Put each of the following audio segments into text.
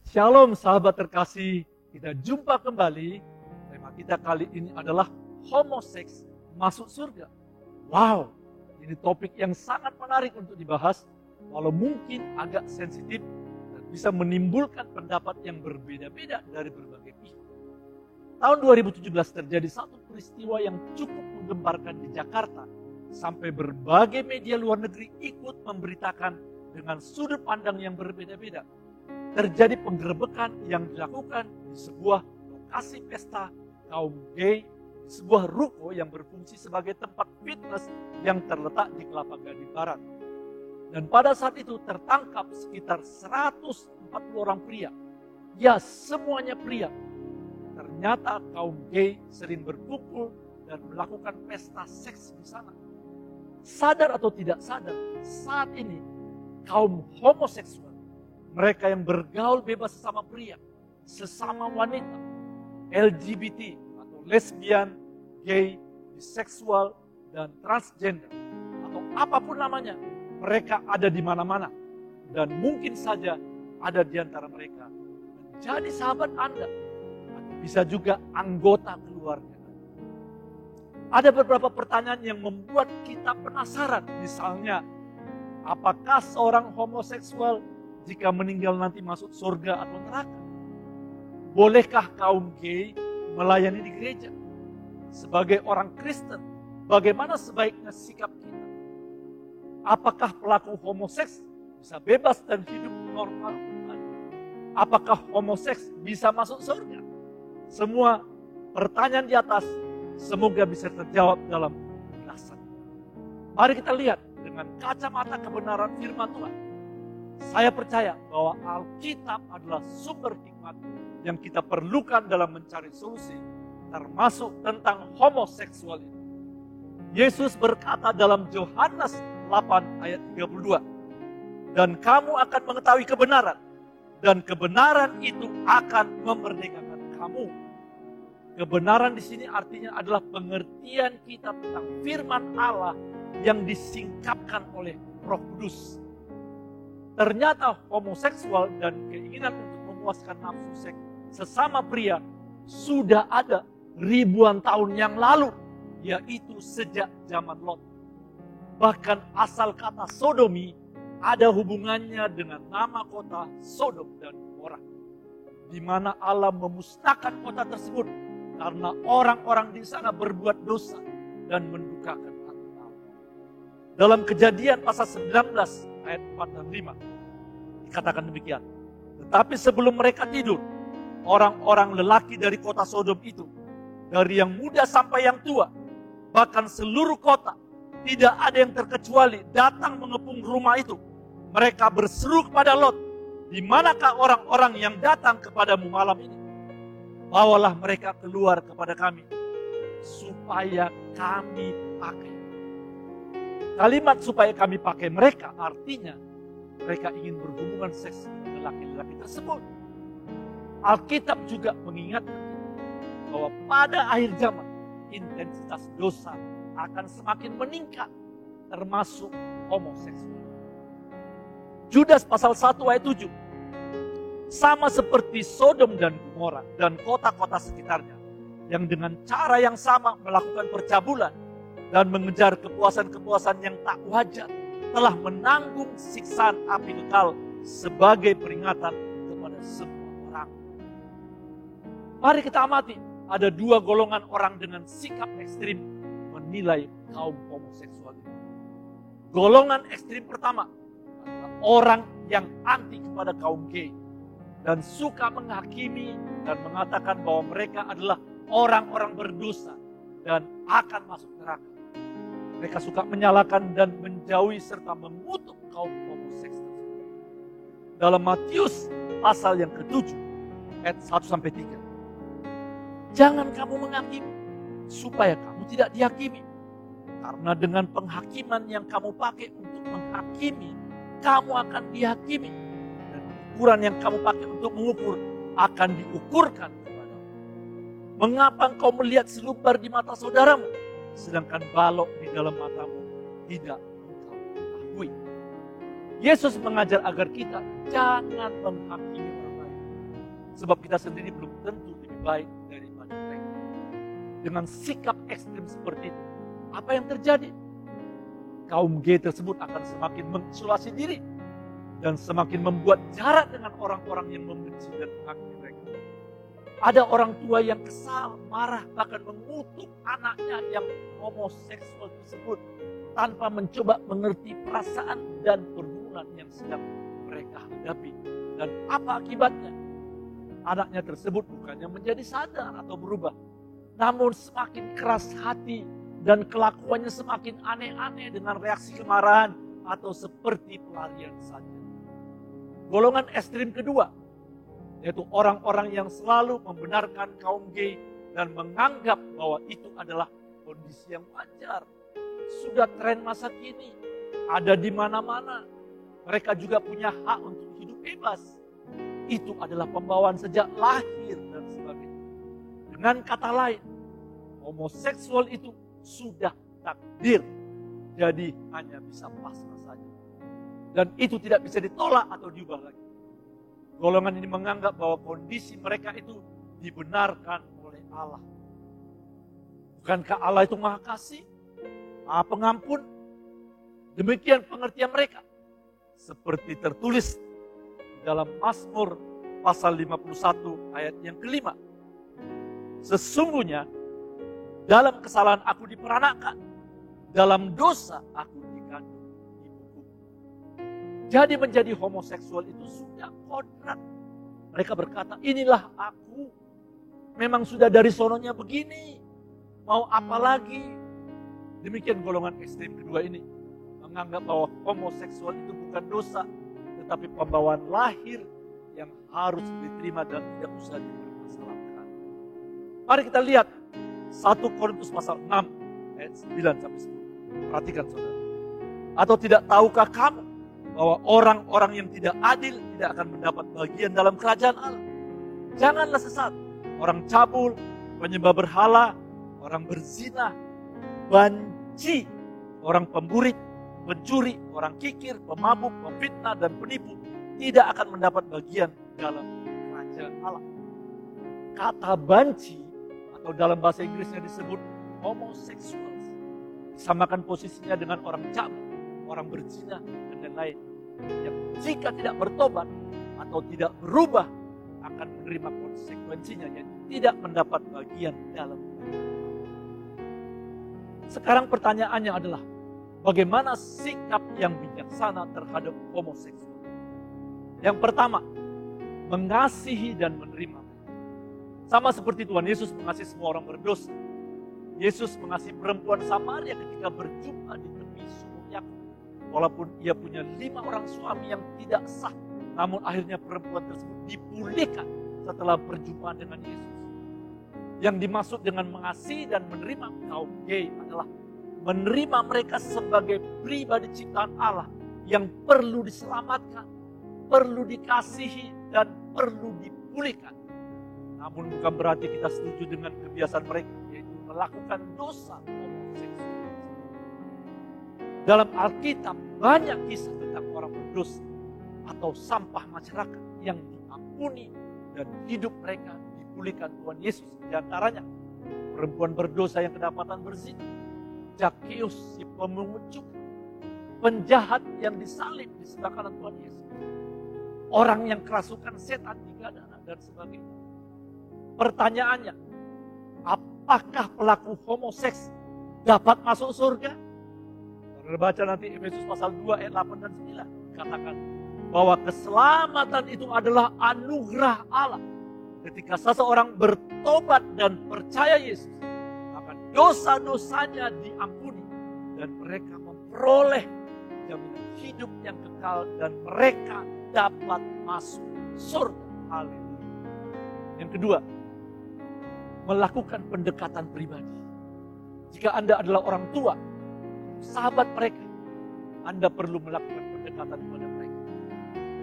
Shalom sahabat terkasih, kita jumpa kembali. Tema kita kali ini adalah homoseks masuk surga. Wow, ini topik yang sangat menarik untuk dibahas, walau mungkin agak sensitif dan bisa menimbulkan pendapat yang berbeda-beda dari berbagai pihak. Tahun 2017 terjadi satu peristiwa yang cukup menggemparkan di Jakarta, sampai berbagai media luar negeri ikut memberitakan dengan sudut pandang yang berbeda-beda. Terjadi penggerebekan yang dilakukan di sebuah lokasi pesta kaum gay, di sebuah ruko yang berfungsi sebagai tempat fitness yang terletak di Kelapa Gading Barat. Dan pada saat itu tertangkap sekitar 140 orang pria. Ya, semuanya pria. Ternyata kaum gay sering berkumpul dan melakukan pesta seks di sana. Sadar atau tidak sadar, saat ini kaum homoseksual, mereka yang bergaul bebas sesama pria, sesama wanita, LGBT atau lesbian, gay, biseksual, dan transgender, atau apapun namanya, mereka ada di mana-mana. Dan mungkin saja ada di antara mereka menjadi sahabat Anda, atau bisa juga anggota keluarga. Ada beberapa pertanyaan yang membuat kita penasaran, misalnya, apakah seorang homoseksual jika meninggal nanti masuk surga atau neraka? Bolehkah kaum gay melayani di gereja? Sebagai orang Kristen, bagaimana sebaiknya sikap kita? Apakah pelaku homoseks bisa bebas dan hidup normal? Apakah homoseks bisa masuk surga? Semua pertanyaan di atas semoga bisa terjawab dalam penjelasan. Mari kita lihat dengan kacamata kebenaran firman Tuhan. Saya percaya bahwa Alkitab adalah sumber hikmat yang kita perlukan dalam mencari solusi, termasuk tentang homoseksual ini. Yesus berkata dalam Yohanes 8 ayat 32, "Dan kamu akan mengetahui kebenaran, dan kebenaran itu akan memerdekakan kamu." Kebenaran di sini artinya adalah pengertian kita tentang firman Allah yang disingkapkan oleh Roh Kudus. Ternyata homoseksual dan keinginan untuk memuaskan nafsu seks sesama pria sudah ada ribuan tahun yang lalu, yaitu sejak zaman Lot. Bahkan asal kata sodomi ada hubungannya dengan nama kota Sodom dan Gomora, di mana Allah memusnahkan kota tersebut karena orang-orang di sana berbuat dosa dan mendukakan hati Allah. Dalam Kejadian pasal 19 ayat 4 dan 5 dikatakan demikian. Tetapi sebelum mereka tidur, orang-orang lelaki dari kota Sodom itu, dari yang muda sampai yang tua, bahkan seluruh kota, tidak ada yang terkecuali datang mengepung rumah itu. Mereka berseru kepada Lot, "Di manakah orang-orang yang datang kepadamu malam ini? Bawalah mereka keluar kepada kami, supaya kami pakai." Kalimat "supaya kami pakai" mereka artinya mereka ingin berhubungan seks dengan laki-laki tersebut. Alkitab juga mengingatkan kita bahwa pada akhir zaman intensitas dosa akan semakin meningkat, termasuk homoseksual. Judas pasal 1 ayat 7. Sama seperti Sodom dan Gomora dan kota-kota sekitarnya, yang dengan cara yang sama melakukan percabulan dan mengejar kepuasan-kepuasan yang tak wajar, telah menanggung siksaan api kekal sebagai peringatan kepada semua orang. Mari kita amati, ada dua golongan orang dengan sikap ekstrim menilai kaum homoseksual ini. Golongan ekstrim pertama adalah orang yang anti kepada kaum gay dan suka menghakimi dan mengatakan bahwa mereka adalah orang-orang berdosa dan akan masuk neraka. Mereka suka menyalahkan dan menjauhi serta mengutuk kaum homoseks tersebut. Dalam Matius pasal yang ke-7 ayat 1-3. "Jangan kamu menghakimi supaya kamu tidak dihakimi. Karena dengan penghakiman yang kamu pakai untuk menghakimi, kamu akan dihakimi. Dan ukuran yang kamu pakai untuk mengukur akan diukurkan kepadamu. Mengapa engkau melihat selumbar di mata saudaramu, sedangkan balok di dalam matamu tidak engkau ketahui?" Yesus mengajar agar kita jangan menghakimi orang lain. Sebab kita sendiri belum tentu lebih baik daripada mereka. Dengan sikap ekstrim seperti itu, apa yang terjadi? Kaum G tersebut akan semakin mengisolasi diri dan semakin membuat jarak dengan orang-orang yang membenci dan menghakimi mereka. Ada orang tua yang kesal, marah, bahkan mengutuk anaknya yang homoseksual tersebut tanpa mencoba mengerti perasaan dan pergumulan yang sedang mereka hadapi. Dan apa akibatnya? Anaknya tersebut bukannya menjadi sadar atau berubah, namun semakin keras hati dan kelakuannya semakin aneh-aneh dengan reaksi kemarahan atau seperti pelarian saja. Golongan ekstrim kedua, yaitu orang-orang yang selalu membenarkan kaum gay dan menganggap bahwa itu adalah kondisi yang wajar. Sudah tren masa kini, ada di mana-mana. Mereka juga punya hak untuk hidup bebas. Itu adalah pembawaan sejak lahir dan sebagainya. Dengan kata lain, homoseksual itu sudah takdir. Jadi hanya bisa pasrah saja. Dan itu tidak bisa ditolak atau diubah lagi. Golongan ini menganggap bahwa kondisi mereka itu dibenarkan oleh Allah. Bukankah Allah itu Maha Kasih, Maha Pengampun? Demikian pengertian mereka. Seperti tertulis dalam Mazmur pasal 51 ayat yang kelima. Sesungguhnya dalam kesalahan aku diperanakan, dalam dosa aku dikandung ibuku. Jadi menjadi homoseksual itu sudah kodrat. Mereka berkata, inilah aku. Memang sudah dari sononya begini. Mau apa lagi? Demikian golongan ekstrim kedua ini. Menganggap bahwa homoseksual itu bukan dosa. Tetapi pembawaan lahir yang harus diterima dan tidak usah dipermasalahkan. Mari kita lihat 1 Korintus pasal 6 ayat 9 sampai 10. Perhatikan saudara. Atau tidak tahukah kamu bahwa orang-orang yang tidak adil tidak akan mendapat bagian dalam kerajaan Allah? Janganlah sesat. Orang cabul, penyembah berhala, orang berzina, banci, orang pemburik, pencuri, orang kikir, pemabuk, pemfitnah, dan penipu tidak akan mendapat bagian dalam kerajaan Allah. Kata banci atau dalam bahasa Inggrisnya disebut homoseksual, disamakan posisinya dengan orang cabul, orang berzina, dan lain-lain. Yang jika tidak bertobat atau tidak berubah akan menerima konsekuensinya, yaitu tidak mendapat bagian dalam kerajaan. Sekarang pertanyaannya adalah, bagaimana sikap yang bijaksana terhadap homoseksual? Yang pertama, mengasihi dan menerima. Sama seperti Tuhan Yesus mengasihi semua orang berdosa. Yesus mengasihi perempuan Samaria ketika berjumpa di tepi sumur Yakub. Walaupun ia punya 5 orang suami yang tidak sah, namun akhirnya perempuan tersebut dipulihkan setelah perjumpaan dengan Yesus. Yang dimaksud dengan mengasihi dan menerima kaum gay adalah menerima mereka sebagai pribadi ciptaan Allah yang perlu diselamatkan, perlu dikasihi, dan perlu dipulihkan. Namun bukan berarti kita setuju dengan kebiasaan mereka, yaitu melakukan dosa homoseksual. Dalam Alkitab banyak kisah tentang orang berdosa atau sampah masyarakat yang diampuni dan hidup mereka dipulihkan Tuhan Yesus. Di antaranya perempuan berdosa yang kedapatan berzina, Zakeus si pemungut cukai, penjahat yang disalib di sebelah kanan Tuhan Yesus, orang yang kerasukan setan di Gadara, dan sebagainya. Pertanyaannya, apakah pelaku homoseks dapat masuk surga? Saudara baca nanti Efesus pasal 2 ayat 8 dan 9. Katakan bahwa keselamatan itu adalah anugerah Allah. Ketika seseorang bertobat dan percaya Yesus, maka dosa-dosanya diampuni dan mereka memperoleh jaminan hidup yang kekal dan mereka dapat masuk surga. Haleluya. Yang kedua, melakukan pendekatan pribadi. Jika Anda adalah orang tua, sahabat mereka, Anda perlu melakukan pendekatan kepada mereka.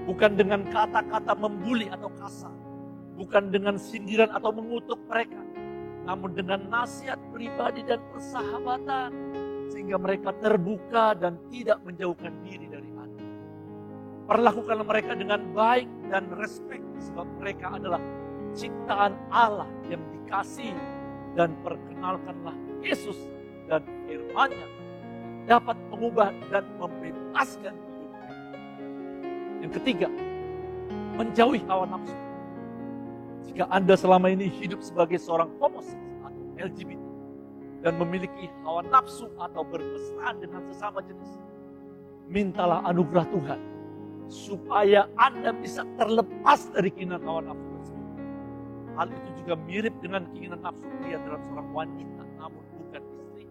Bukan dengan kata-kata membuli atau kasar. Bukan dengan sindiran atau mengutuk mereka. Namun dengan nasihat pribadi dan persahabatan. Sehingga mereka terbuka dan tidak menjauhkan diri dari Anda. Perlakukanlah mereka dengan baik dan respek, sebab mereka adalah ciptaan Allah yang dikasihi, dan perkenalkanlah Yesus dan firman-Nya dapat mengubah dan membebaskan hidup. Yang ketiga, menjauhi hawa nafsu. Jika Anda selama ini hidup sebagai seorang homoseks atau LGBT dan memiliki hawa nafsu atau bermesraan dengan sesama jenis, mintalah anugerah Tuhan supaya Anda bisa terlepas dari keinginan hawa nafsu tersebut. Hal itu juga mirip dengan keinginan nafsu pria terhadap seorang wanita, namun bukan istri.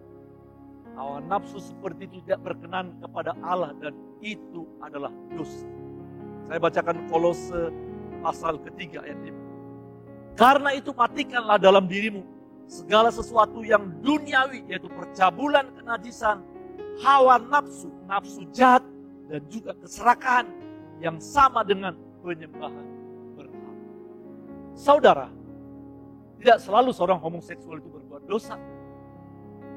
Hawa nafsu seperti itu tidak berkenan kepada Allah dan itu adalah dosa. Saya bacakan Kolose pasal ketiga ayat 5. Karena itu matikanlah dalam dirimu segala sesuatu yang duniawi, yaitu percabulan, kenajisan, hawa nafsu, nafsu jahat, dan juga keserakahan yang sama dengan penyembahan berhala. Saudara, tidak selalu seorang homoseksual itu berbuat dosa.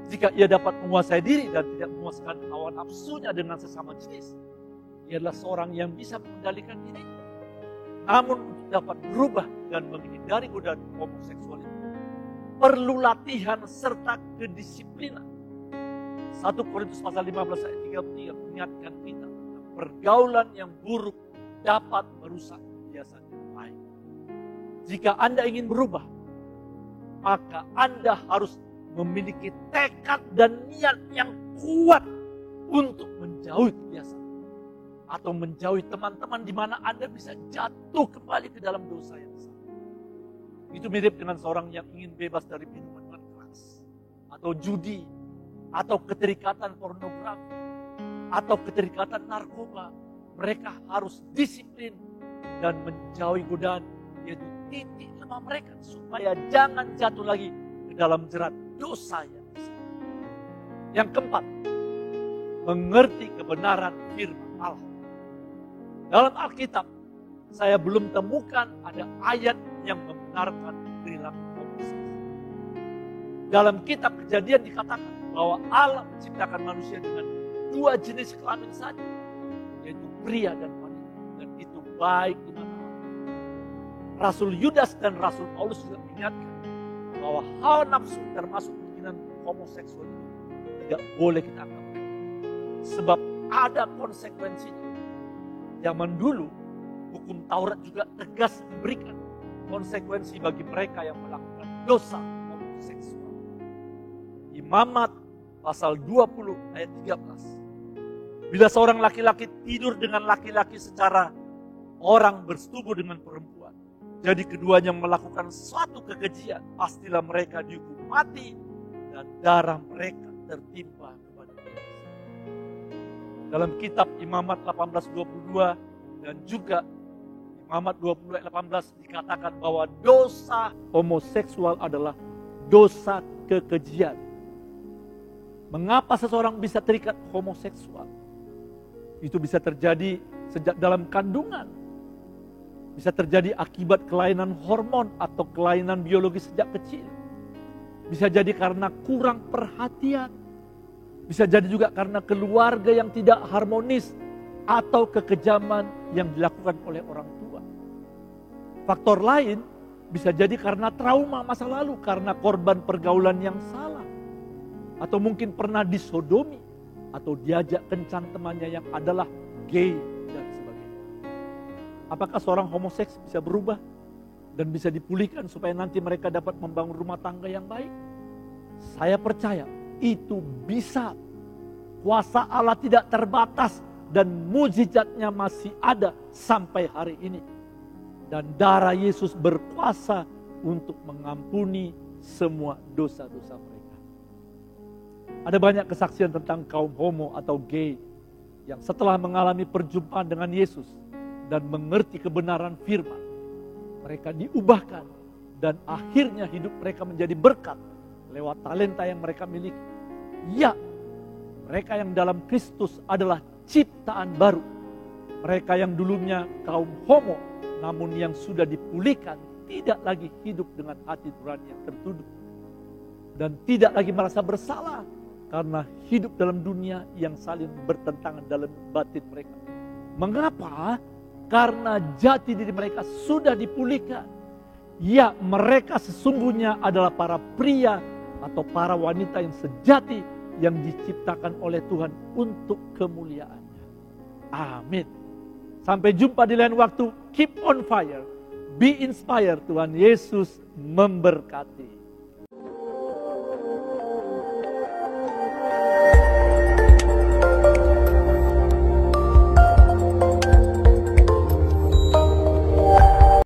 Jika ia dapat menguasai diri dan tidak memuaskan hawa nafsunya dengan sesama jenis, ia adalah seorang yang bisa mengendalikan diri. Namun untuk dapat berubah dan menghindari godaan homoseksual itu perlu latihan serta kedisiplinan. 1 Korintus pasal 15 ayat 33 mengingatkan kita tentang pergaulan yang buruk dapat merusak kebiasaan yang baik. Jika Anda ingin berubah, maka Anda harus memiliki tekad dan niat yang kuat untuk menjauhi kebiasaan atau menjauhi teman-teman di mana Anda bisa jatuh kembali ke dalam dosa yang sama. Itu mirip dengan seorang yang ingin bebas dari minuman keras, atau judi, atau keterikatan pornografi, atau keterikatan narkoba. Mereka harus disiplin dan menjauhi godaan, yaitu titik lemah mereka, supaya jangan jatuh lagi ke dalam jerat dosa yang sama. Yang keempat, mengerti kebenaran firman Allah. Dalam Alkitab, saya belum temukan ada ayat yang membenarkan perilaku homoseks. Dalam kitab Kejadian dikatakan bahwa Allah menciptakan manusia dengan 2 jenis kelamin saja, yaitu pria dan wanita, dan itu baik di mana-mana. Rasul Yudas dan Rasul Paulus juga mengingatkan bahwa hawa nafsu termasuk keinginan homoseksual itu tidak boleh kita anggap remeh, sebab ada konsekuensinya. Zaman dulu hukum Taurat juga tegas memberikan konsekuensi bagi mereka yang melakukan dosa homoseksual. Imamat pasal 20 ayat 13. Bila seorang laki-laki tidur dengan laki-laki secara orang bersetubuh dengan perempuan, jadi keduanya melakukan suatu kekejian, pastilah mereka dihukum mati dan darah mereka tertimpa kepada mereka. Dalam kitab Imamat 18:22 dan juga Imamat 20 ayat 18 dikatakan bahwa dosa homoseksual adalah dosa kekejian. Mengapa seseorang bisa terikat homoseksual? Itu bisa terjadi sejak dalam kandungan. Bisa terjadi akibat kelainan hormon atau kelainan biologis sejak kecil. Bisa jadi karena kurang perhatian. Bisa jadi juga karena keluarga yang tidak harmonis atau kekejaman yang dilakukan oleh orang tua. Faktor lain bisa jadi karena trauma masa lalu, karena korban pergaulan yang salah. Atau mungkin pernah disodomi atau diajak kencan temannya yang adalah gay dan sebagainya. Apakah seorang homoseks bisa berubah dan bisa dipulihkan supaya nanti mereka dapat membangun rumah tangga yang baik? Saya percaya itu bisa. Kuasa Allah tidak terbatas dan mujizatnya masih ada sampai hari ini. Dan darah Yesus berkuasa untuk mengampuni semua dosa-dosa mereka. Ada banyak kesaksian tentang kaum homo atau gay yang setelah mengalami perjumpaan dengan Yesus dan mengerti kebenaran firman, mereka diubahkan dan akhirnya hidup mereka menjadi berkat lewat talenta yang mereka miliki. Ya, mereka yang dalam Kristus adalah ciptaan baru. Mereka yang dulunya kaum homo, namun yang sudah dipulihkan, tidak lagi hidup dengan hati nurani yang tertuduh. Dan tidak lagi merasa bersalah karena hidup dalam dunia yang saling bertentangan dalam batin mereka. Mengapa? Karena jati diri mereka sudah dipulihkan. Ya, mereka sesungguhnya adalah para pria atau para wanita yang sejati yang diciptakan oleh Tuhan untuk kemuliaannya. Amin. Sampai jumpa di lain waktu. Keep on fire. Be inspired. Tuhan Yesus memberkati.